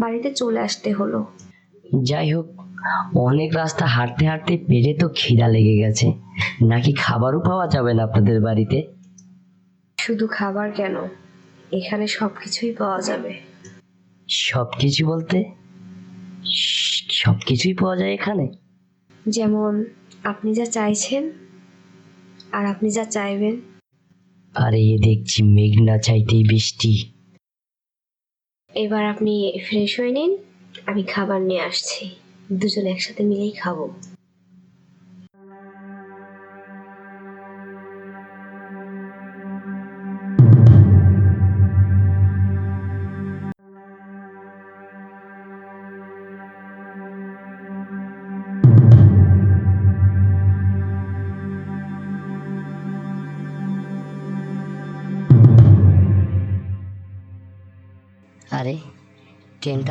বাড়িতে চলে আসতে হলো। যাই হোক, অনেক রাস্তা হাঁটতে হাঁটতে পেটে তো খিদা লেগে গেছে। নাকি খাবারও পাওয়া যাবে না আপনাদের বাড়িতে? শুধু খাবার কেন, এখানে সবকিছুই পাওয়া যাবে। সবকিছু বলতে? সবকিছুই পাওয়া যায় এখানে? যেমন আপনি যা চাইছেন আর আপনি যা চাইবেন। আরে এ দেখছি মেঘ না চাইতেই বৃষ্টি। এবার আপনি ফ্রেশ হয়ে নিন, আমি খাবার নিয়ে আসছি, দুজন একসাথে মিলেই খাবো। আরে ট্রেনটা